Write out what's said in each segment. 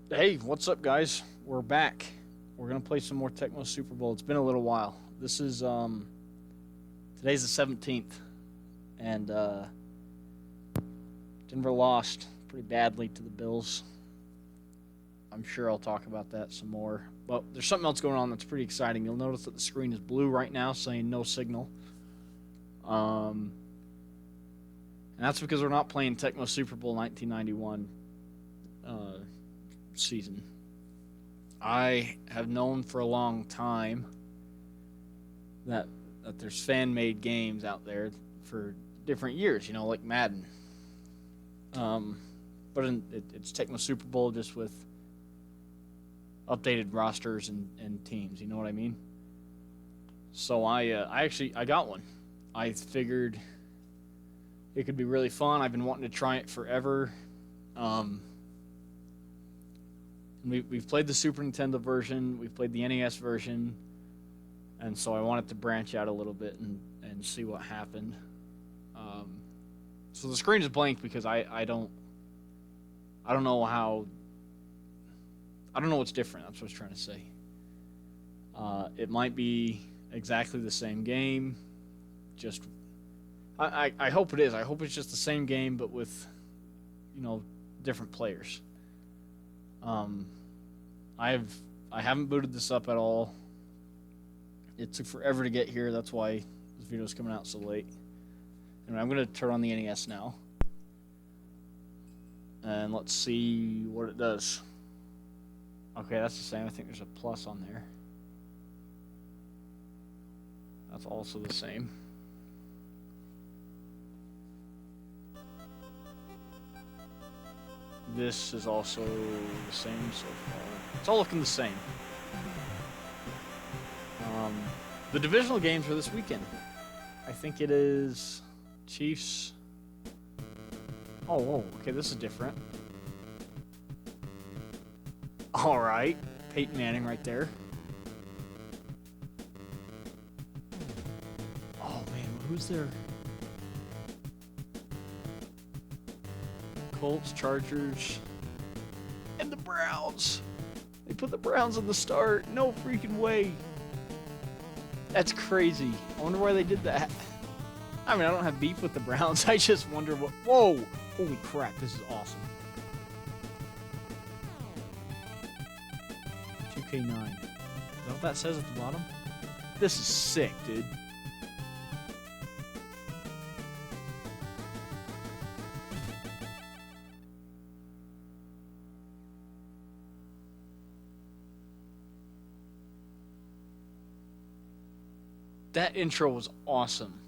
Hey, what's up, guys? We're back. We're gonna play some more Tecmo Super Bowl. It's been a little while. This is today's the 17th, and Denver lost pretty badly to the Bills. I'm sure I'll talk about that some more. But there's something else going on that's pretty exciting. You'll notice that the screen is blue right now, saying no signal. Um, and that's because we're not playing Tecmo Super Bowl 1991 season. I have known for a long time that there's fan made games out there for different years, like Madden. Um, but it's Tecmo Super Bowl just with updated rosters and teams. You know what I mean? So I got one. I figured it could be really fun. I've been wanting to try it forever. Um, we've played the Super Nintendo version, we've played the NES version, and so I wanted to branch out a little bit and see what happened. So the screen is blank because I don't know how I don't know what's different. That's what I was trying to say. It might be exactly the same game, just I hope it is. I hope it's just the same game but with you know different players. Um, I haven't booted this up at all. It took forever to get here. That's why this video is coming out so late. Anyway, I'm gonna turn on the NES now, and let's see what it does. Okay, that's the same. I think there's a plus on there. That's also the same. This is also the same so far. It's all looking the same. Um, the divisional games are this weekend. I think it is Chiefs. Oh, whoa. Okay, this is different. All right. Peyton Manning right there. Oh, man. Who's there? Colts, Chargers, and the Browns. They put the Browns in the start. No freaking way. That's crazy. I wonder why they did that. I mean, I don't have beef with the Browns. I just wonder what... Whoa! Holy crap, this is awesome. 2K9. Is that what that says at the bottom? This is sick, dude. That intro was awesome.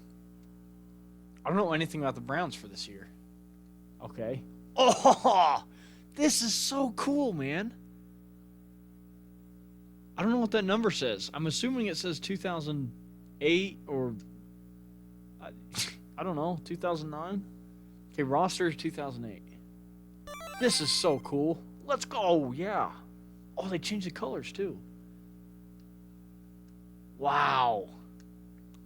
I don't know anything about the Browns for this year. Okay. Oh, this is so cool, man. I don't know what that number says. I'm assuming it says 2008 or I, I don't know, 2009. Okay, roster is 2008. This is so cool. Let's go. Yeah. Oh, they changed the colors too. Wow.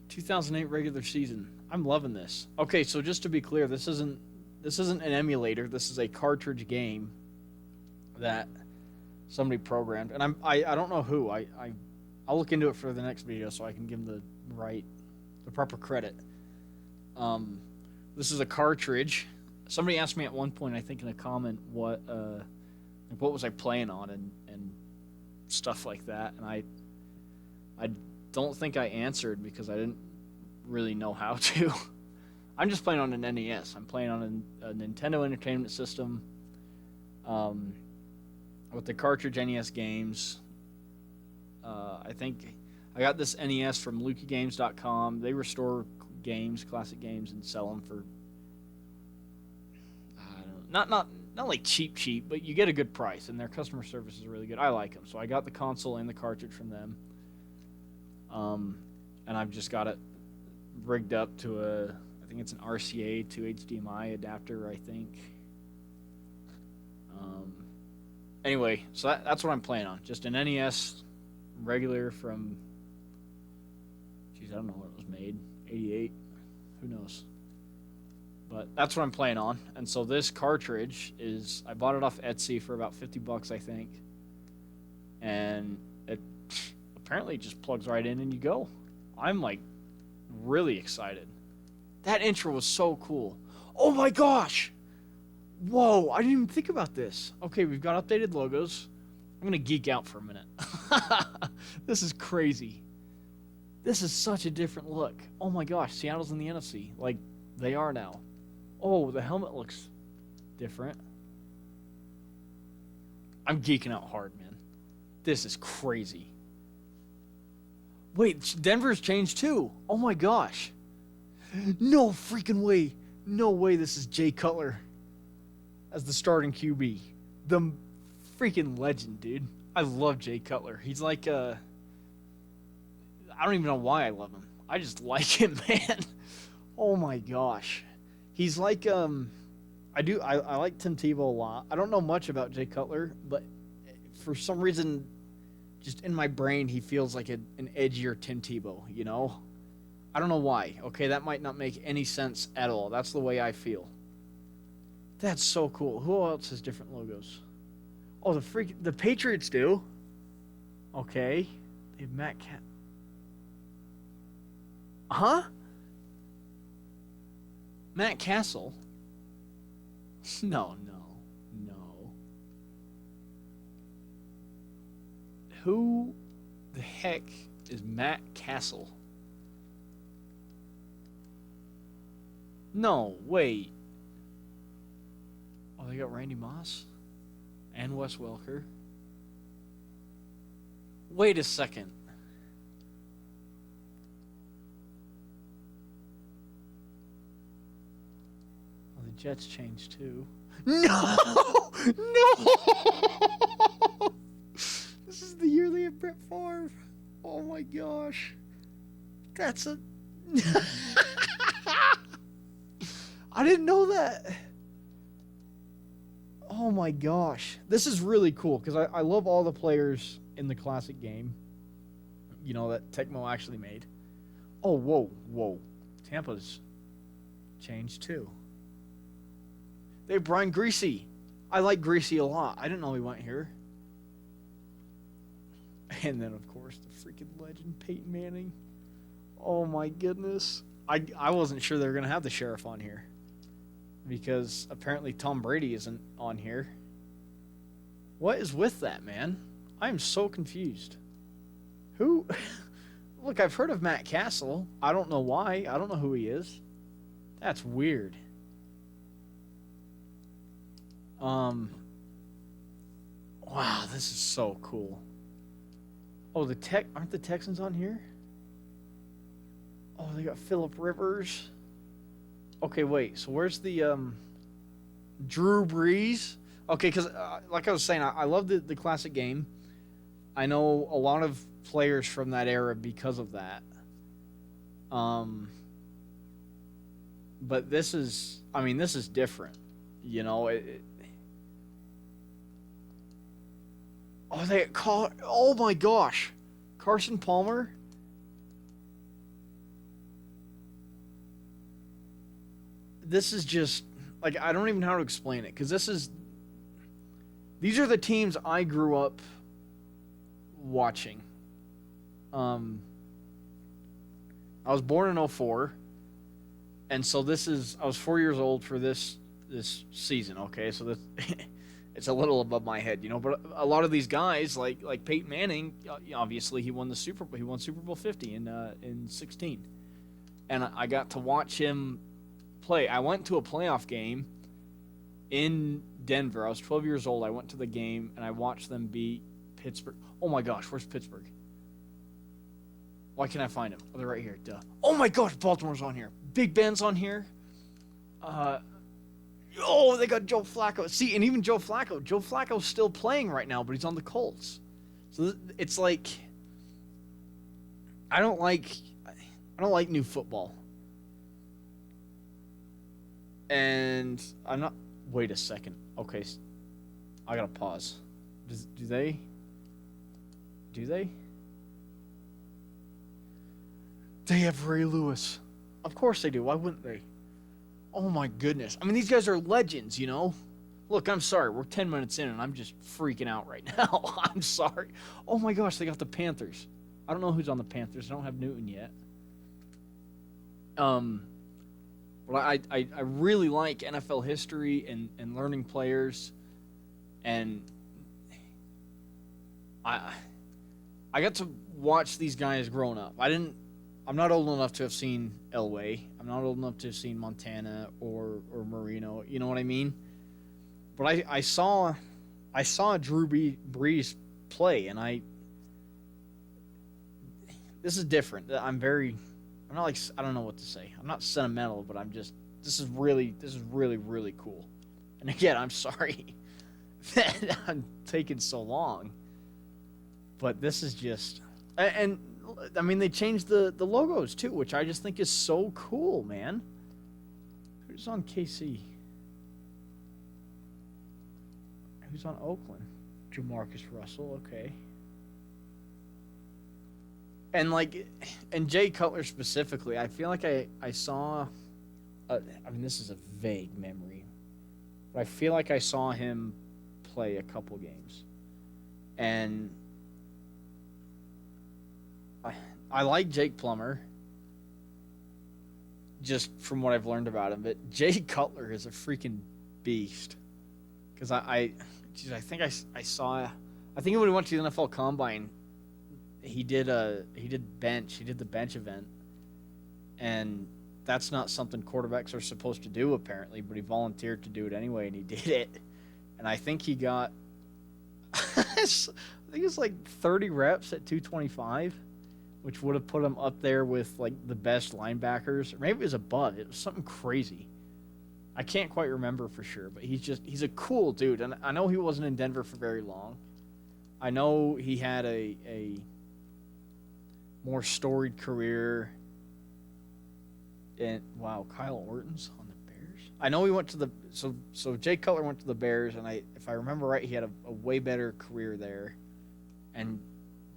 2008 regular season. I'm loving this. Okay, so just to be clear, this isn't an emulator. This is a cartridge game that somebody programmed, and I don't know who. I'll look into it for the next video so I can give them the proper credit. This is a cartridge. Somebody asked me at one point, I think in a comment, what was I playing on and stuff like that, and I don't think I answered because I didn't really know how to. I'm just playing on an NES. I'm playing on a Nintendo Entertainment System with the cartridge NES games. I think I got this NES from LukeyGames.com. They restore games, classic games, and sell them for I don't know, not like cheap, but you get a good price, and their customer service is really good. I like them, so I got the console and the cartridge from them. And I've just got it rigged up to I think it's an RCA to HDMI adapter, I think. Anyway, so that's what I'm playing on. Just an NES regular from, geez, I don't know when it was made. 88? Who knows? But that's what I'm playing on. And so this cartridge is, I bought it off Etsy for about 50 bucks, I think. And it apparently just plugs right in and you go. I'm like really excited. That intro was so cool. Oh my gosh! Whoa, I didn't even think about this. Okay, we've got updated logos. I'm gonna geek out for a minute. This is crazy. This is such a different look. Oh my gosh, Seattle's in the NFC. Like, they are now. Oh, the helmet looks different. I'm geeking out hard, man. This is crazy. Wait, Denver's changed too. Oh my gosh. No freaking way. No way this is Jay Cutler as the starting QB. The freaking legend, dude. I love Jay Cutler. He's like, I don't even know why I love him. I just like him, man. Oh my gosh. He's like, I like Tim Tebow a lot. I don't know much about Jay Cutler, but for some reason, just in my brain, he feels like an edgier Tim Tebow, you know? I don't know why. Okay, that might not make any sense at all. That's the way I feel. That's so cool. Who else has different logos? Oh, the Patriots do. Okay. They have Matt Cat. Huh? Matt Castle? No. Who the heck is Matt Castle? No, wait. Oh, they got Randy Moss and Wes Welker. Wait a second. Oh, the Jets changed too. No! No! This is the year they have Brett Favre. Oh my gosh. That's a... I didn't know that. Oh my gosh. This is really cool because I love all the players in the classic game. You know, that Tecmo actually made. Oh, whoa. Tampa's changed too. They have Brian Greasy. I like Greasy a lot. I didn't know he went here. And then, of course, the freaking legend, Peyton Manning. Oh my goodness. I wasn't sure they were going to have the sheriff on here. Because apparently Tom Brady isn't on here. What is with that, man? I am so confused. Who? Look, I've heard of Matt Castle. I don't know why. I don't know who he is. That's weird. Wow, this is so cool. Oh, aren't the Texans on here? Oh, they got Phillip Rivers. Okay, wait. So where's the Drew Brees? Okay, because like I was saying, I love the classic game. I know a lot of players from that era because of that. But this is different. You know, oh my gosh, Carson Palmer. This is just like, I don't even know how to explain it because these are the teams I grew up watching. I was born in 2004, and so I was 4 years old for this season. Okay, so this it's a little above my head, you know. But a lot of these guys, like Peyton Manning, obviously he won Super Bowl 50 in 16, and I got to watch him play. I went to a playoff game in Denver. I was 12 years old. I went to the game and I watched them beat Pittsburgh. Oh my gosh, where's Pittsburgh? Why can't I find them? Oh, they're right here. Duh. Oh my gosh, Baltimore's on here. Big Ben's on here. They got Joe Flacco. See, and even Joe Flacco's still playing right now, but he's on the Colts. So it's like, I don't like new football. And I'm not... Wait a second. Okay. I gotta pause. Do they? They have Ray Lewis. Of course they do. Why wouldn't they? Oh my goodness. I mean, these guys are legends, you know? Look, I'm sorry. We're 10 minutes in and I'm just freaking out right now. I'm sorry. Oh my gosh, they got the Panthers. I don't know who's on the Panthers. I don't have Newton yet. But I really like NFL history and learning players. And I got to watch these guys growing up. I'm not old enough to have seen Elway. I'm not old enough to have seen Montana or Marino. You know what I mean? But I saw Drew Brees play, and this is different. I'm not like, I don't know what to say. I'm not sentimental, but this is really really cool. And again, I'm sorry that I'm taking so long, but this is just, and I mean, they changed the logos too, which I just think is so cool, man. Who's on KC? Who's on Oakland? Jamarcus Russell, okay. And Jay Cutler specifically, I feel like I saw, I mean, this is a vague memory, but I feel like I saw him play a couple games. And I like Jake Plummer, just from what I've learned about him, but Jay Cutler is a freaking beast. Because I think I saw, I think when he went to the NFL Combine, he did the bench event, and that's not something quarterbacks are supposed to do apparently, but he volunteered to do it anyway, and he did it, and I think he got, I think it's like 30 reps at 225, which would have put him up there with like the best linebackers, or maybe it was above. It was something crazy. I can't quite remember for sure, but he's a cool dude, and I know he wasn't in Denver for very long. I know he had a more storied career. And wow, Kyle Orton's on the Bears. I know he went to the so Jay Cutler went to the Bears, and if I remember right, he had a way better career there, and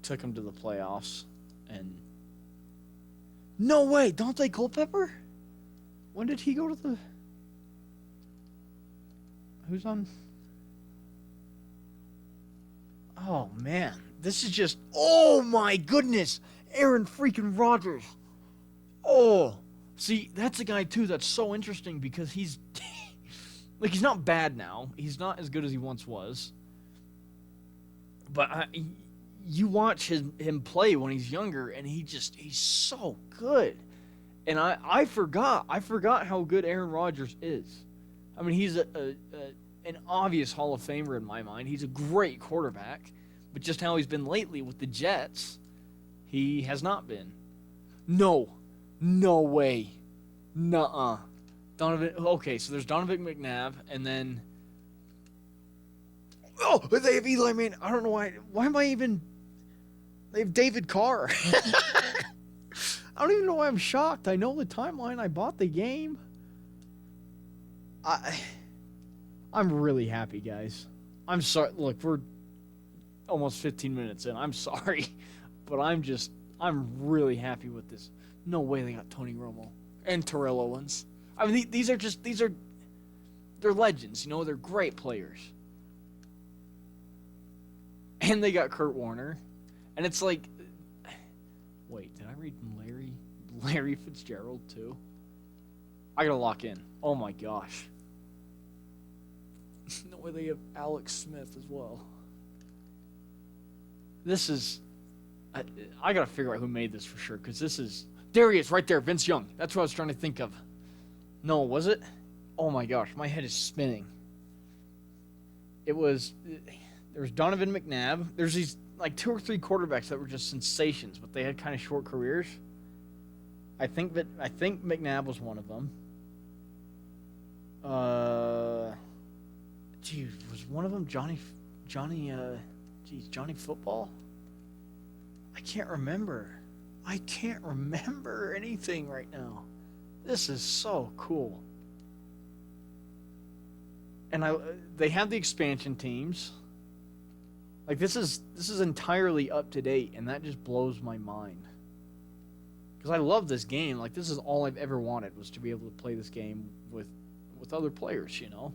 took him to the playoffs. And no way, Dante Culpepper? When did he go to the? Who's on? Oh man, this is just, oh my goodness, Aaron freaking Rodgers. Oh, see, that's a guy too that's so interesting because he's like, he's not bad now. He's not as good as he once was. But you watch him play when he's younger, and he's so good. And I forgot how good Aaron Rodgers is. I mean, he's an obvious Hall of Famer in my mind. He's a great quarterback, but just how he's been lately with the Jets, he has not been. No way. Nuh-uh. Donovan, okay, so there's Donovan McNabb, and then, oh, they have Eli Manning. I don't know why am I even, they have David Carr. I don't even know why I'm shocked. I know the timeline. I bought the game. I'm really happy, guys. I'm sorry. Look, we're almost 15 minutes in. I'm sorry. But I'm really happy with this. No way they got Tony Romo and Terrell Owens. I mean, they're legends, you know, they're great players. And they got Kurt Warner. And it's like, wait, did I read Larry Fitzgerald too? I gotta lock in. Oh my gosh. No way they have Alex Smith as well. This is, I gotta figure out who made this for sure, because this is, there he is, right there, Vince Young. That's what I was trying to think of. No, was it? Oh my gosh, my head is spinning. There was Donovan McNabb. There's these like 2 or 3 quarterbacks that were just sensations, but they had kind of short careers. I think McNabb was one of them. Dude, was one of them Johnny Football? I can't remember anything right now. This is so cool. And they have the expansion teams. Like, this is entirely up to date, and that just blows my mind. because I love this game. Like, this is all I've ever wanted, was to be able to play this game with other players, you know.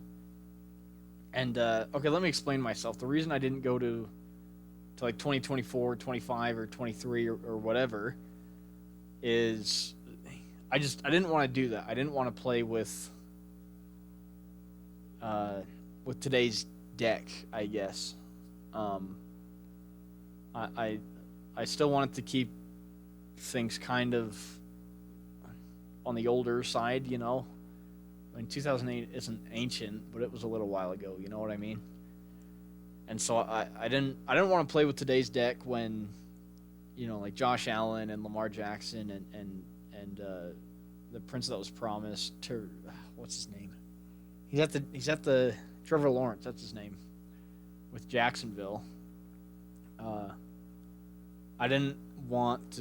And okay, let me explain myself. The reason I didn't go to like 2024, 25, or 23 or whatever is I didn't want to do that. I didn't want to play with today's deck, I guess. Um, I still wanted to keep things kind of on the older side, you know. I mean, 2008 isn't ancient, but it was a little while ago. You know what I mean? And so I didn't want to play with today's deck when, you know, like Josh Allen and Lamar Jackson and the Prince that was promised. What's his name? He's at the Trevor Lawrence. That's his name. With Jacksonville. I didn't want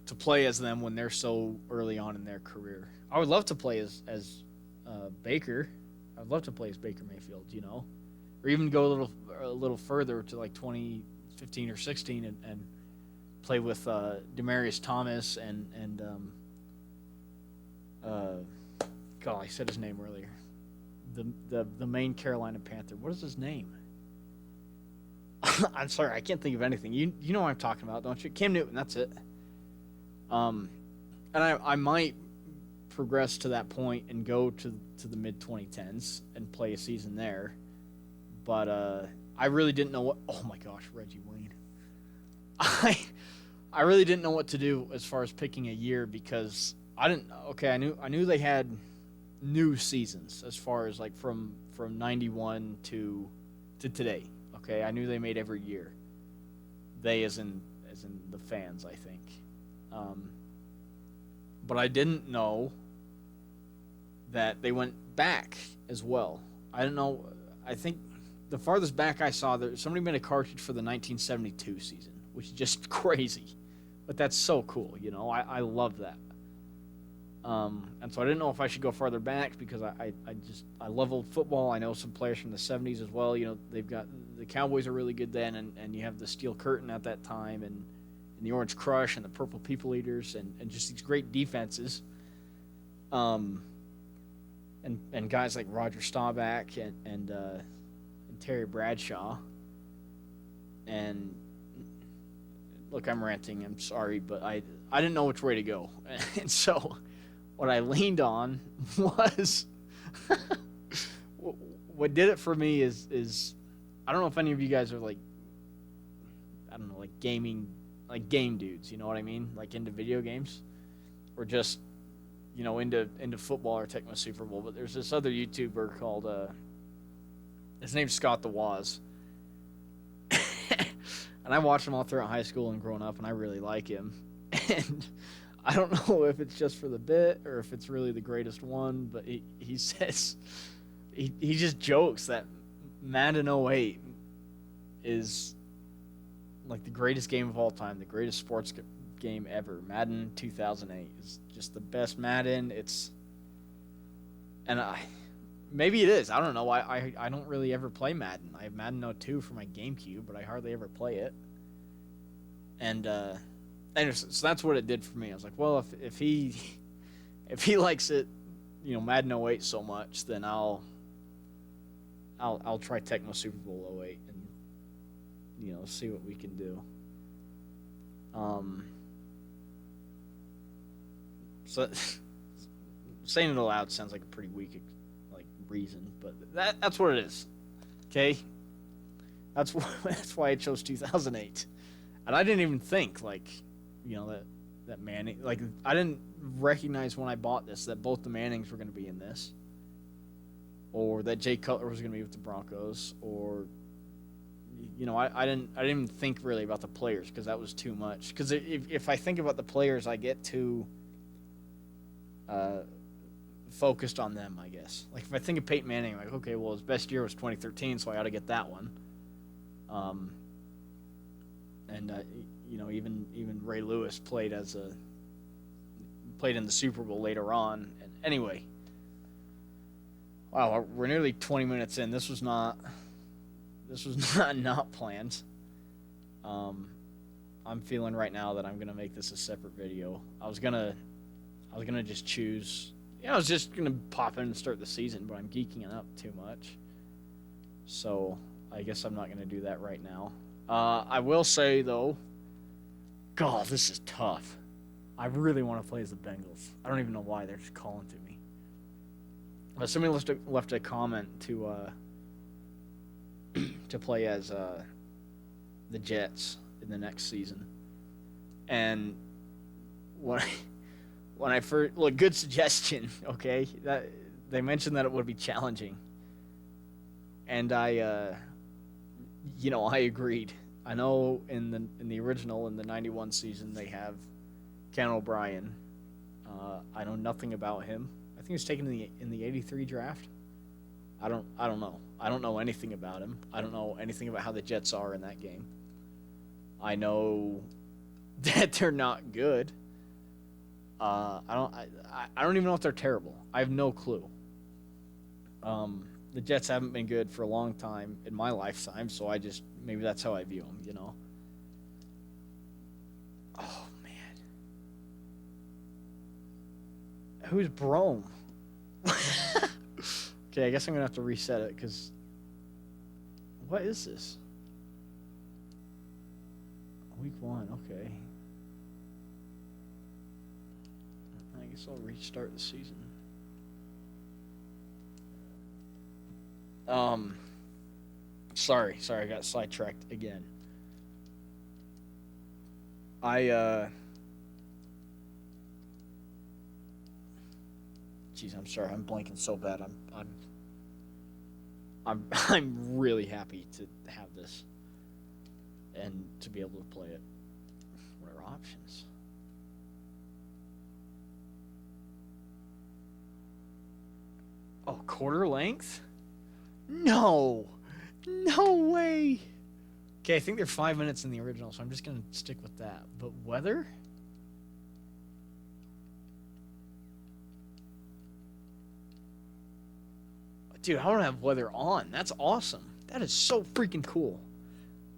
to play as them when they're so early on in their career. I would love to play as Baker. I'd love to play as Baker Mayfield, you know, or even go a little further to like 2015 or 16 and play with Demaryius Thomas and God, I said his name earlier. The main Carolina Panther. What is his name? I'm sorry, I can't think of anything. You know what I'm talking about, don't you? Cam Newton. That's it. And I might progress to that point and go to the mid 2010s and play a season there, but I really didn't know what. Oh my gosh, Reggie Wayne. I really didn't know what to do as far as picking a year because I didn't. Okay, I knew they had new seasons as far as like from 91 to today. Okay, I knew they made every year. They as in the fans, I think. But I didn't know that they went back as well. I don't know. I think the farthest back I saw, somebody made a cartridge for the 1972 season, which is just crazy. But that's so cool, you know. I love that. And so I didn't know if I should go farther back because I love old football. I know some players from the 70s as well. You know, they've got the Cowboys are really good then, and you have the Steel Curtain at that time, and the Orange Crush and the Purple People Eaters, and just these great defenses. And guys like Roger Staubach and Terry Bradshaw. And look, I'm ranting. I'm sorry, but I didn't know which way to go, and so what I leaned on was what did it for me is I don't know if any of you guys are like, I don't know, like gaming, like game dudes, you know what I mean, like into video games, or just, you know, into football or Tecmo Super Bowl. But there's this other YouTuber called his name's Scott the Waz. And I watched him all throughout high school and growing up, and I really like him. And I don't know if it's just for the bit or if it's really the greatest one, but he says, he just jokes that Madden 08 is like the greatest game of all time, the greatest sports game ever. Madden 2008 is just the best Madden. Maybe it is. I don't know. I don't really ever play Madden. I have Madden 02 for my GameCube, but I hardly ever play it. And so that's what it did for me. I was like, well, if he likes it, you know, Madden 08 so much, then I'll try Tecmo Super Bowl 08 and, you know, see what we can do. So saying it aloud sounds like a pretty weak reason, but that's what it is. Okay, that's why I chose 2008, and I didn't even think like, you know, that Manning, like I didn't recognize when I bought this that both the Mannings were going to be in this, or that Jay Cutler was going to be with the Broncos, or, you know, I didn't even think really about the players because that was too much. Because if I think about the players, I get too focused on them, I guess. Like if I think of Peyton Manning, I'm like, okay, well, his best year was 2013, so I ought to get that one. You know, even Ray Lewis played in the Super Bowl later on. And anyway, wow, we're nearly 20 minutes in. This was not planned. I'm I'm feeling right now that I'm gonna make this a separate video. I was gonna just choose. I was just gonna pop in and start the season, but I'm geeking it up too much. So I guess I'm not gonna do that right now. I will say though, God, this is tough. I really want to play as the Bengals. I don't even know why they're just calling to me. But somebody left a comment to to play as the Jets in the next season, and when I first look, good suggestion. Okay, that they mentioned that it would be challenging, and I agreed. I know in the original in the '91 season they have Ken O'Brien. I know nothing about him. I think he was taken in the '83 draft. I don't know. I don't know anything about him. I don't know anything about how the Jets are in that game. I know that they're not good. I don't even know if they're terrible. I have no clue. The Jets haven't been good for a long time in my lifetime, so maybe that's how I view them, you know. Oh man, who's Brome? Okay, I guess I'm gonna have to reset it because what is this? Week 1, okay. I guess I'll restart the season. Sorry, I got sidetracked again. Jeez, I'm sorry, I'm blanking so bad. I'm really happy to have this and to be able to play it. What are options? Oh, quarter length? No way. Okay, I think they're 5 minutes in the original, so I'm just gonna stick with that. But weather? Dude, I don't have weather on. That's awesome. That is so freaking cool.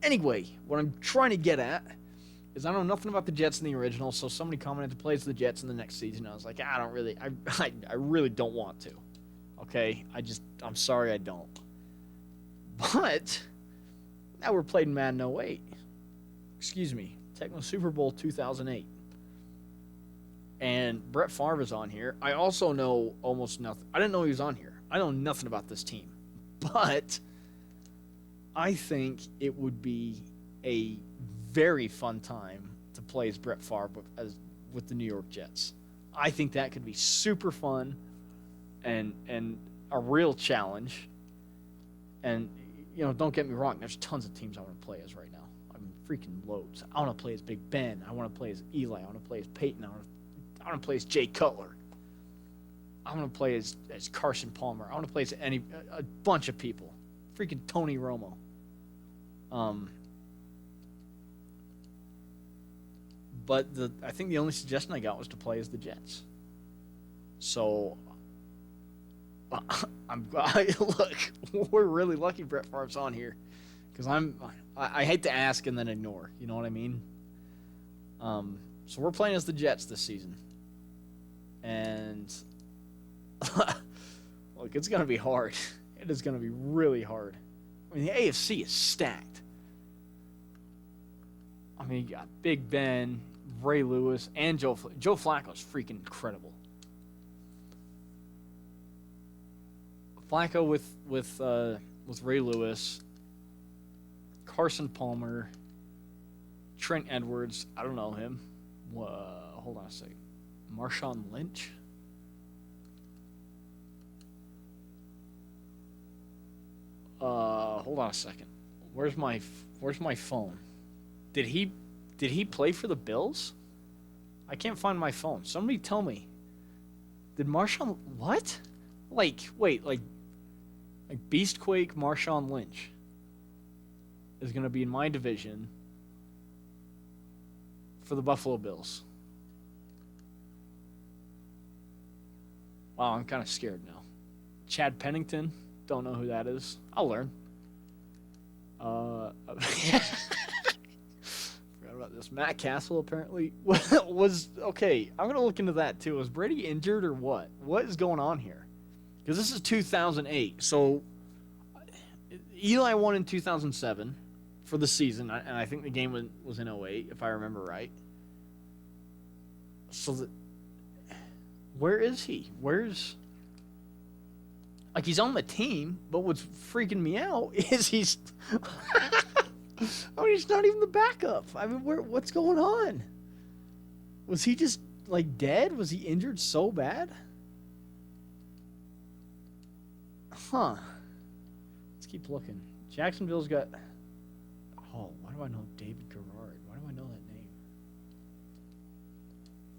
Anyway, what I'm trying to get at is I know nothing about the Jets in the original, so somebody commented to play as the Jets in the next season. I was like, I really don't want to. Okay, I'm sorry I don't. But now we're playing Madden 08. Excuse me, Tecmo Super Bowl 2008. And Brett Favre is on here. I also know almost nothing. I didn't know he was on here. I know nothing about this team. But I think it would be a very fun time to play as Brett Favre with the New York Jets. I think that could be super fun and a real challenge. And, don't get me wrong. There's tons of teams I want to play as right now. I mean, freaking loads. I want to play as Big Ben. I want to play as Eli. I want to play as Peyton. I want to play as Jay Cutler. I want to play as Carson Palmer. I want to play as a bunch of people. Freaking Tony Romo. But I think the only suggestion I got was to play as the Jets. So look, we're really lucky Brett Favre's on here, because I hate to ask and then ignore. You know what I mean? So we're playing as the Jets this season, and look, it's gonna be hard. It is gonna be really hard. I mean, the AFC is stacked. I mean, you got Big Ben, Ray Lewis, and Joe Flacco's freaking incredible. Flacco with Ray Lewis, Carson Palmer, Trent Edwards. I don't know him. Hold on a second. Marshawn Lynch. Hold on a second. Where's my phone? Did he play for the Bills? I can't find my phone. Somebody tell me. Did Marshawn what? Like Beastquake Marshawn Lynch is going to be in my division for the Buffalo Bills. Wow, I'm kind of scared now. Chad Pennington, don't know who that is. I'll learn. Forgot about this. Matt Castle apparently was okay. I'm gonna look into that too. Was Brady injured or what? What is going on here? Because this is 2008. So Eli won in 2007 for the season, and I think the game was in 08, if I remember right. So where is he? Where's like he's on the team, but what's freaking me out is he's I mean, he's not even the backup. I mean, what's going on? Was he just like dead? Was he injured so bad? Huh. Let's keep looking. Jacksonville's got. Oh, why do I know David Garrard? Why do I know that name?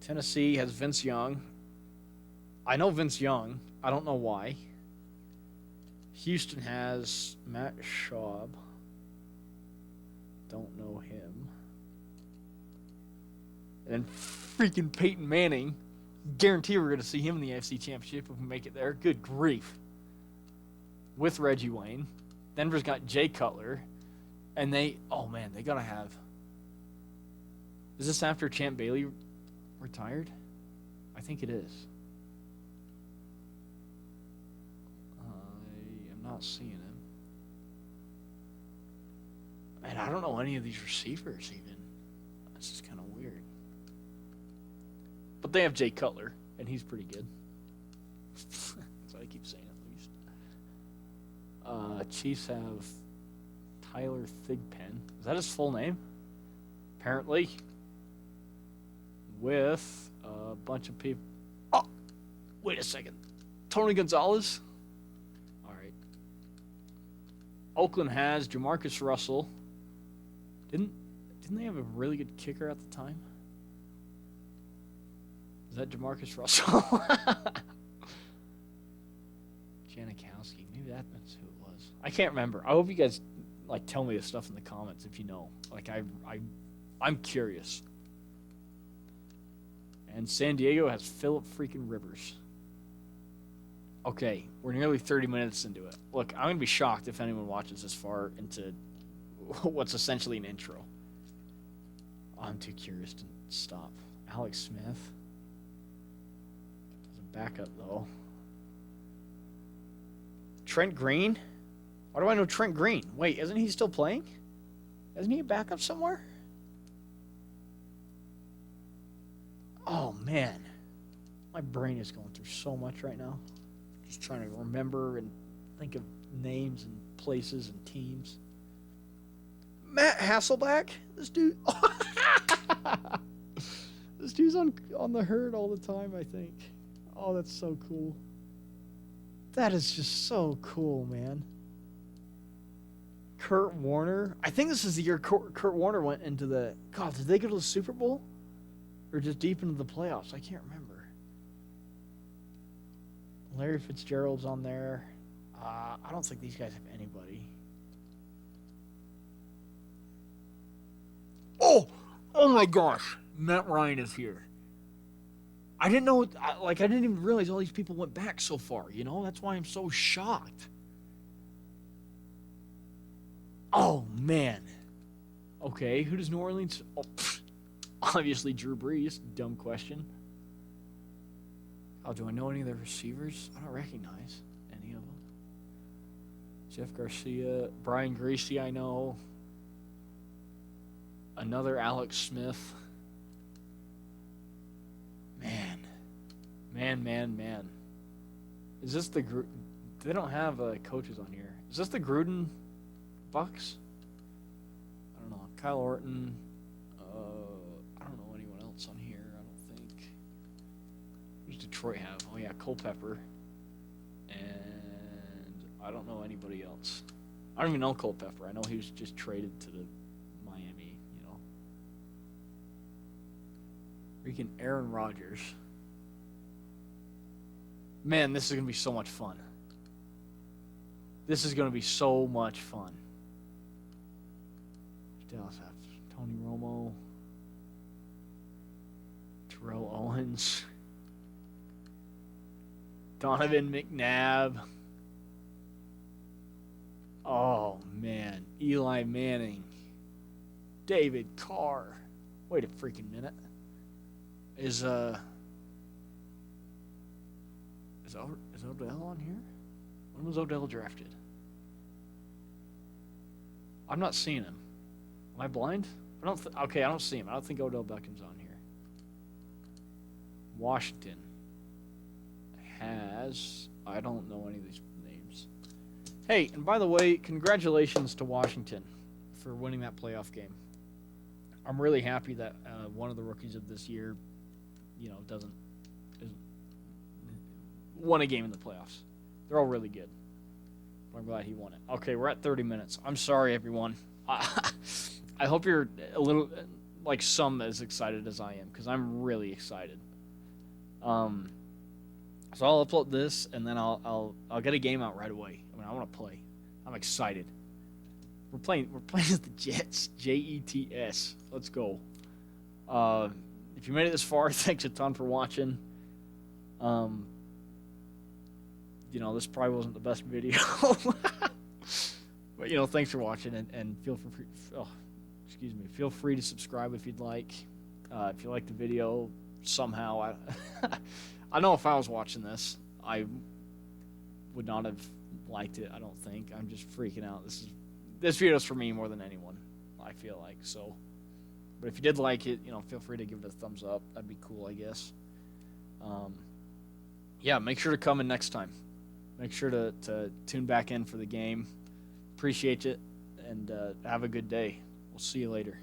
Tennessee has Vince Young. I know Vince Young. I don't know why. Houston has Matt Schaub. Don't know him. And then freaking Peyton Manning. Guarantee we're going to see him in the AFC Championship if we make it there. Good grief. With Reggie Wayne. Denver's got Jay Cutler. And they got to have. Is this after Champ Bailey retired? I think it is. I am not seeing him. And I don't know any of these receivers even. That's just kind of weird. But they have Jay Cutler, and he's pretty good. That's what I keep saying at least. Chiefs have Tyler Thigpen. Is that his full name? Apparently. With a bunch of people. Oh, wait a second. Tony Gonzalez? All right. Oakland has Jamarcus Russell. Didn't they have a really good kicker at the time? Is that Jamarcus Russell? Janikowski. Maybe that's who it was. I can't remember. I hope you guys like tell me this stuff in the comments if you know. Like I'm curious. And San Diego has Phillip freaking Rivers. Okay, we're nearly 30 minutes into it. Look, I'm going to be shocked if anyone watches this far into what's essentially an intro. I'm too curious to stop. Alex Smith. As a backup, though. Trent Green? Why do I know Trent Green? Wait, isn't he still playing? Isn't he a backup somewhere? Oh, man. My brain is going through so much right now. Just trying to remember and think of names and places and teams. Matt Hasselbeck? This dude... This dude's on the herd all the time, I think. Oh, that's so cool. That is just so cool, man. Kurt Warner. I think this is the year Kurt Warner went into the... God, did they go to the Super Bowl? Or just deep into the playoffs? I can't remember. Larry Fitzgerald's on there. I don't think these guys have anybody. Oh my gosh. Matt Ryan is here. I didn't know, I didn't even realize all these people went back so far, you know? That's why I'm so shocked. Oh, man. Okay, who does New Orleans... Oh, obviously Drew Brees. Dumb question. Oh, do I know any of the receivers? I don't recognize any of them. Jeff Garcia, Brian Greasy, I know. Another Alex Smith. Man. Is this the... They don't have coaches on here. Is this the Gruden Bucks? I don't know. Kyle Orton. I don't know anyone else on here, I don't think. Who's Detroit have? Oh, yeah, Culpepper. And I don't know anybody else. I don't even know Culpepper. I know he was just traded to the Miami, you know. Freaking Aaron Rodgers. Man, this is going to be so much fun. This is going to be so much fun. Dallas have Tony Romo, Terrell Owens, Donovan McNabb. Oh, man. Eli Manning. David Carr. Wait a freaking minute. Is Odell on here? When was Odell drafted? I'm not seeing him. Am I blind? Okay, I don't see him. I don't think Odell Beckham's on here. Washington has... I don't know any of these names. Hey, and by the way, congratulations to Washington for winning that playoff game. I'm really happy that one of the rookies of this year, won a game in the playoffs. They're all really good. But I'm glad he won it. Okay, we're at 30 minutes. I'm sorry, everyone. I hope you're a little, like some, as excited as I am, because I'm really excited. So I'll upload this, and then I'll get a game out right away. I mean, I want to play. I'm excited. We're playing as the Jets. Jets. Let's go. If you made it this far, thanks a ton for watching. This probably wasn't the best video. But, thanks for watching, and feel free to subscribe if you'd like. If you like the video somehow, I know if I was watching this, I would not have liked it, I don't think. I'm just freaking out. This video is for me more than anyone, I feel like. So, but if you did like it, feel free to give it a thumbs up. That'd be cool, I guess. Yeah, make sure to come in next time. Make sure to tune back in for the game. Appreciate it, and have a good day. We'll see you later.